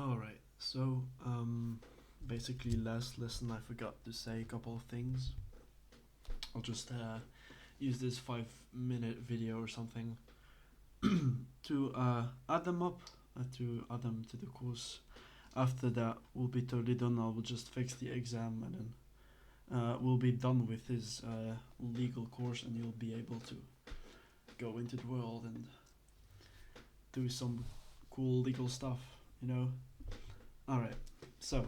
Alright, so basically last lesson I forgot to say a couple of things. I'll just use this 5-minute video or something to add them up, to add them to the course. After that, we'll be totally done. I will just fix the exam and then we'll be done with this legal course, and you'll be able to go into the world and do some cool legal stuff, you know? Alright, so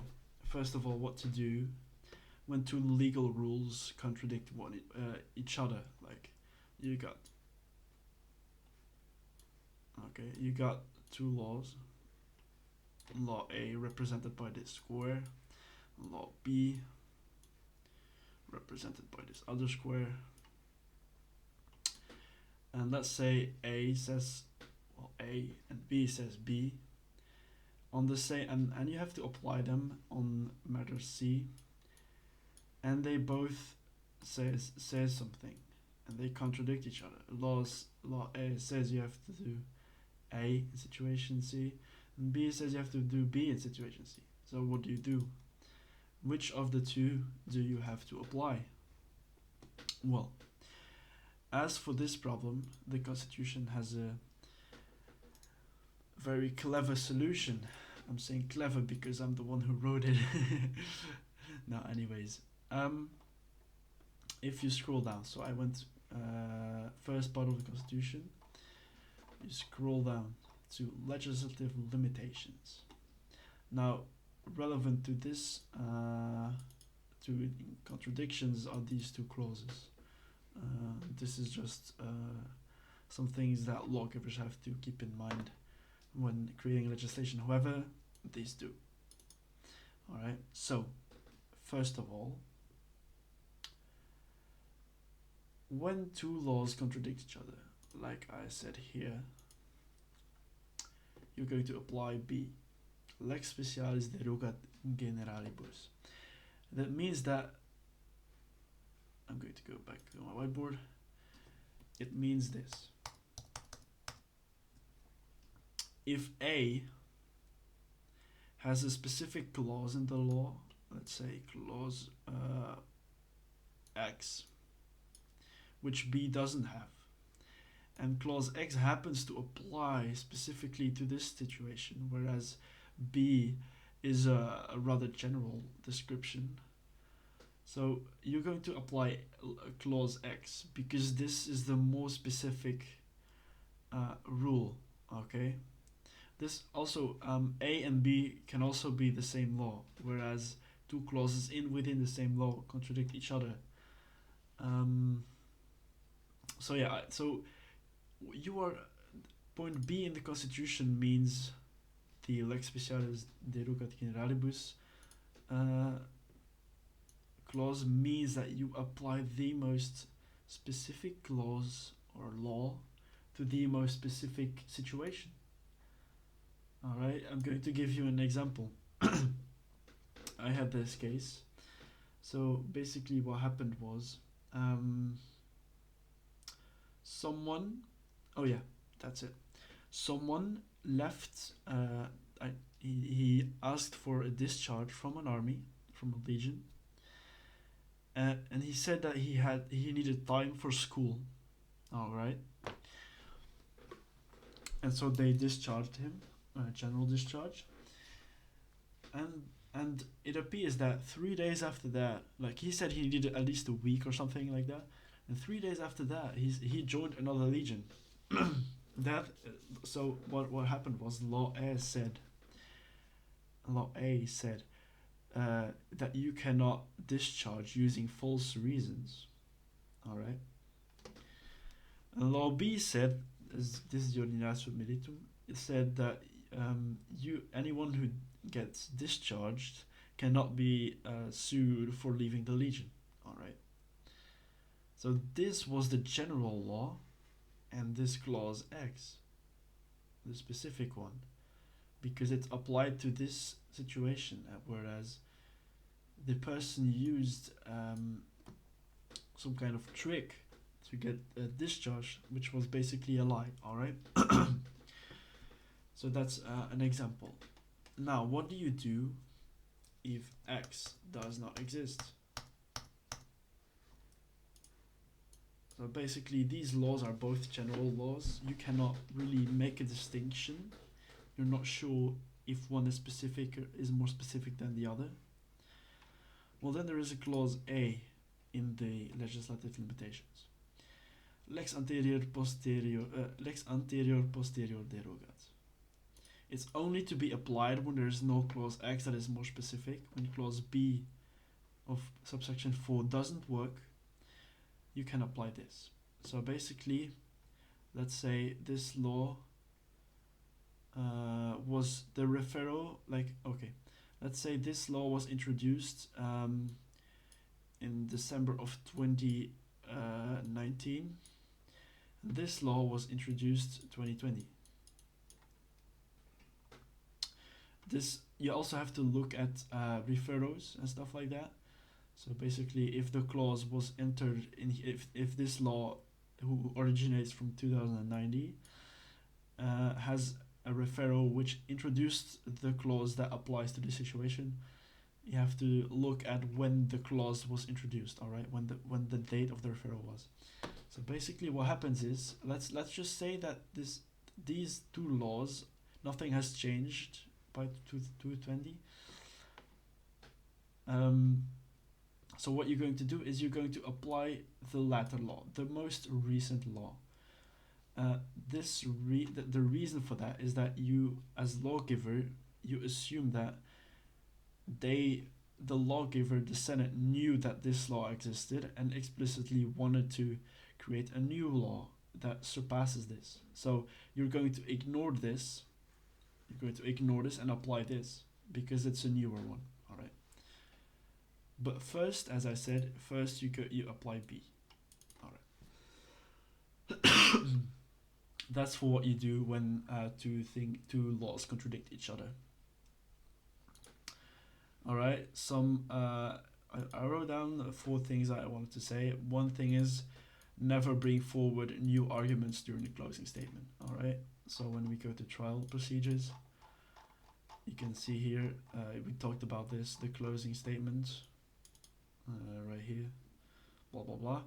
first of all, what to do when two legal rules contradict each other. Like, you got you got two laws. Law A represented by this square, law B represented by this other square. And let's say A says A and B says B on the same, and you have to apply them on matter C, and they both says something and they contradict each other. Law A says you have to do A in situation C, and B says you have to do B in situation C. So what do? Which of the two do you have to apply? Well, as for this problem, the Constitution has a very clever solution. I'm saying clever because I'm the one who wrote it. No, anyways, if you scroll down, so I went first part of the Constitution. You scroll down to legislative limitations. Now, relevant to this, to contradictions are these two clauses. This is just some things that lawgivers have to keep in mind when creating legislation. However, these do. Alright, so first of all, when two laws contradict each other, like I said here, you're going to apply B. Lex specialis derogat generalibus. That means that, I'm going to go back to my whiteboard. It means this. If A has a specific clause in the law, let's say clause X, which B doesn't have, and clause X happens to apply specifically to this situation, whereas B is a rather general description. So you're going to apply clause X because this is the more specific rule, okay? This also, A and B can also be the same law, whereas two clauses within the same law contradict each other. So yeah, so you are, point B in the Constitution means the lex specialis derogat generalibus clause means that you apply the most specific clause or law to the most specific situation. Alright, I'm going to give you an example. I had this case. So basically what happened was someone, oh yeah, that's it. Someone left, he asked for a discharge from an army, from a legion, and he said that he needed time for school. Alright. And so they discharged him, general discharge. And it appears that 3 days after that, like he said he needed at least a week or something like that, and 3 days after that he joined another legion. So what happened was law A said that you cannot discharge using false reasons. Alright. And law B said, this is the ordinatio militum, it said that anyone who gets discharged cannot be sued for leaving the legion. Alright. So this was the general law, and this clause X, the specific one, because it applied to this situation, whereas the person used some kind of trick to get a discharge, which was basically a lie. Alright. So that's an example. Now, what do you do if X does not exist? So basically, these laws are both general laws. You cannot really make a distinction. You're not sure if one is specific or is more specific than the other. Well, then there is a clause A in the legislative limitations. Lex anterior posterior derogat. It's only to be applied when there is no clause X that is more specific. When clause B of subsection 4 doesn't work, you can apply this. So basically, let's say this law was the referral, let's say this law was introduced in December of 2019. This law was introduced 2020. This, you also have to look at referrals and stuff like that. So basically, if the clause was entered in, if this law, who originates from 2090, has a referral which introduced the clause that applies to the situation, you have to look at when the clause was introduced. All right, when the date of the referral was. So basically, what happens is, let's just say that these two laws, nothing has changed by 2020. So what you're going to do is you're going to apply the latter law, the most recent law. The reason for that is that you, as lawgiver, you assume that the lawgiver, the Senate, knew that this law existed and explicitly wanted to create a new law that surpasses this. So you're going to ignore this. You're going to ignore this and apply this because it's a newer one. All right. But first, as I said, you apply B. All right. That's for what you do when two laws contradict each other. All right. I wrote down 4 things I wanted to say. One thing is, never bring forward new arguments during the closing statement. All right. So when we go to trial procedures, you can see here we talked about this. The closing statement, right here. Blah blah blah.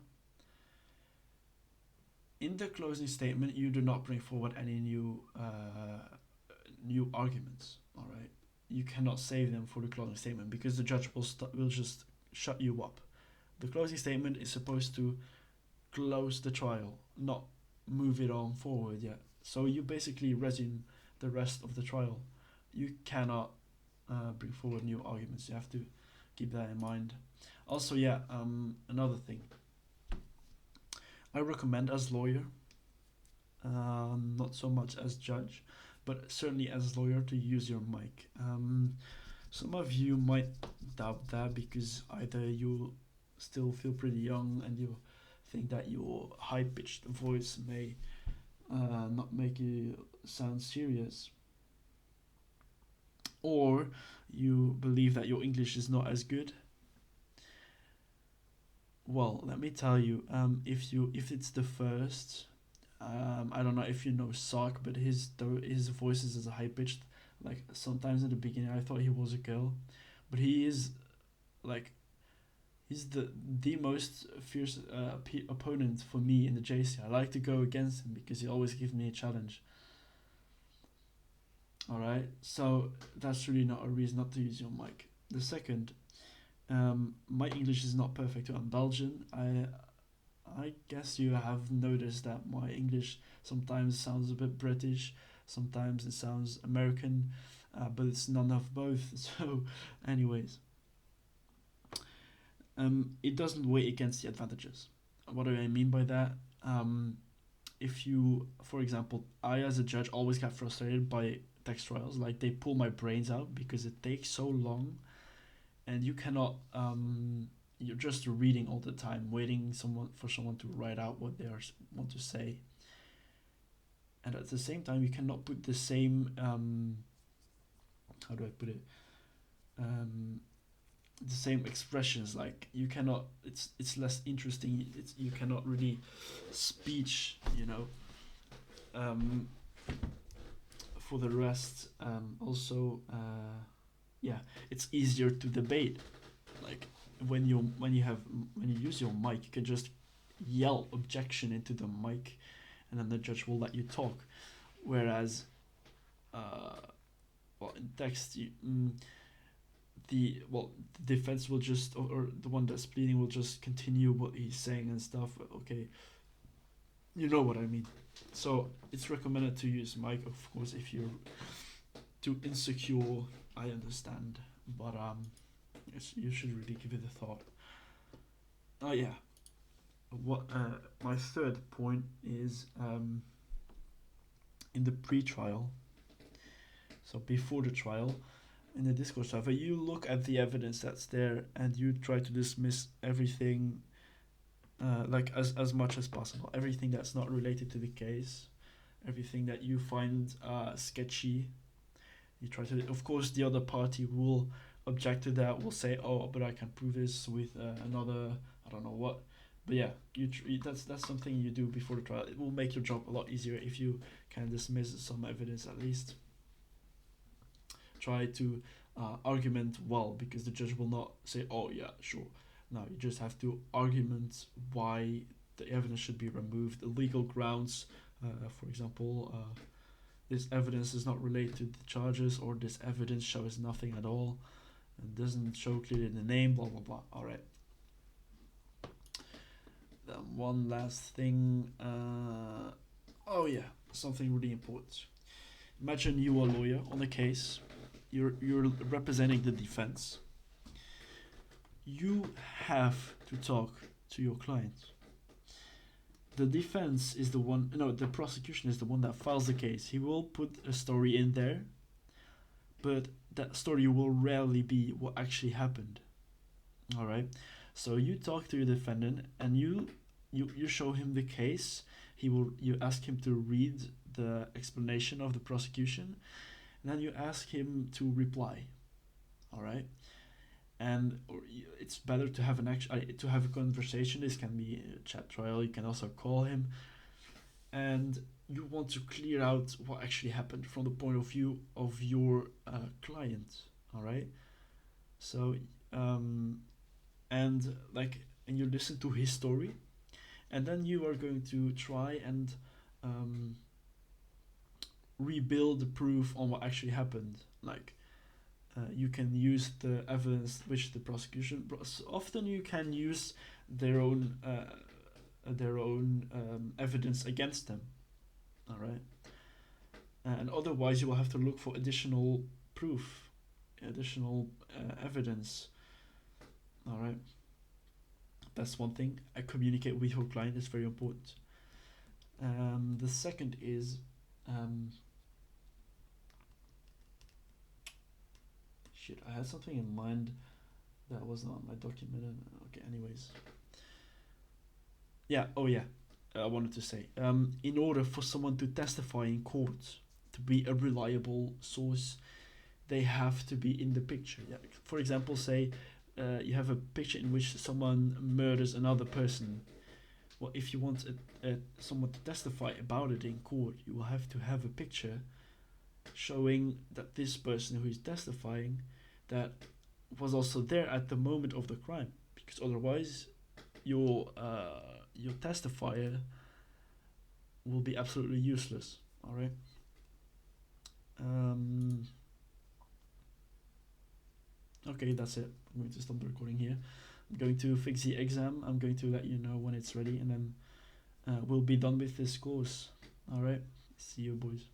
In the closing statement, you do not bring forward any new arguments. All right, you cannot save them for the closing statement because the judge will just shut you up. The closing statement is supposed to close the trial, not move it on forward yet. So you basically resume the rest of the trial. You cannot bring forward new arguments. You have to keep that in mind. Also, another thing. I recommend as lawyer, not so much as judge, but certainly as lawyer, to use your mic. Some of you might doubt that because either you still feel pretty young and you think that your high-pitched voice may not make you sound serious, or you believe that your English is not as good. Well, let me tell you, if it's the first, I don't know if you know Sark, but his voice is as high pitched. Like sometimes in the beginning, I thought he was a girl, but he is, like, he's the most fierce opponent for me in the JC. I like to go against him because he always gives me a challenge. All right, so that's really not a reason not to use your mic. The second. My English is not perfect. I'm Belgian. I guess you have noticed that my English sometimes sounds a bit British, sometimes it sounds American, but it's none of both. So, anyways, it doesn't weigh against the advantages. What do I mean by that? If you, for example, I as a judge always get frustrated by text trials. Like they pull my brains out because it takes so long. And you cannot, you're just reading all the time, waiting for someone to write out what they want to say. And at the same time, you cannot put the same, how do I put it? The same expressions. Like you cannot. It's less interesting. You cannot really speech. for the rest, also, yeah, it's easier to debate. Like when you use your mic, you can just yell objection into the mic, and then the judge will let you talk. Whereas, uh, well, in text, the defense will just, or the one that's pleading will just continue what he's saying and stuff. Okay, you know what I mean. So it's recommended to use mic, of course, if you're too insecure. I understand, but you should really give it a thought. Oh yeah, what my third point is, in the pre-trial. So before the trial, in the discourse server, you look at the evidence that's there and you try to dismiss everything, like as much as possible. Everything that's not related to the case, everything that you find sketchy. You try to. Of course, the other party will object to that. Will say, "Oh, but I can prove this with another. I don't know what." But yeah, that's something you do before the trial. It will make your job a lot easier if you can dismiss some evidence at least. Try to argument well, because the judge will not say, "Oh yeah, sure." No, you just have to argument why the evidence should be removed, the legal grounds. For example, this evidence is not related to the charges, or this evidence shows nothing at all and doesn't show clearly the name, blah blah blah. All right. Then one last thing. Oh yeah, something really important. Imagine you are a lawyer on a case. You're representing the defense. You have to talk to your client. The defense is the one. No, the prosecution is the one that files the case. He will put a story in there, but that story will rarely be what actually happened. All right. So you talk to your defendant and you show him the case. You ask him to read the explanation of the prosecution, and then you ask him to reply. All right. And it's better to have to have a conversation. This can be a chat trial. You can also call him, and you want to clear out what actually happened from the point of view of your client. All right. So, and you listen to his story, and then you are going to try and rebuild the proof on what actually happened. You can use the evidence which the prosecution. Often you can use their own evidence against them. All right. And otherwise, you will have to look for additional proof, additional evidence. All right. That's one thing. I communicate with your client is very important. The second is. Shit, I had something in mind that was not my document. Okay, anyways. Yeah, oh yeah. I wanted to say, in order for someone to testify in court, to be a reliable source, they have to be in the picture. Yeah. For example, say you have a picture in which someone murders another person. Well, if you want someone to testify about it in court, you will have to have a picture showing that this person who is testifying that was also there at the moment of the crime, because otherwise your testifier will be absolutely useless. All right. Okay, that's it. I'm going to stop the recording here. I'm going to fix the exam. I'm going to let you know when it's ready, and then we'll be done with this course. All right. See you, boys.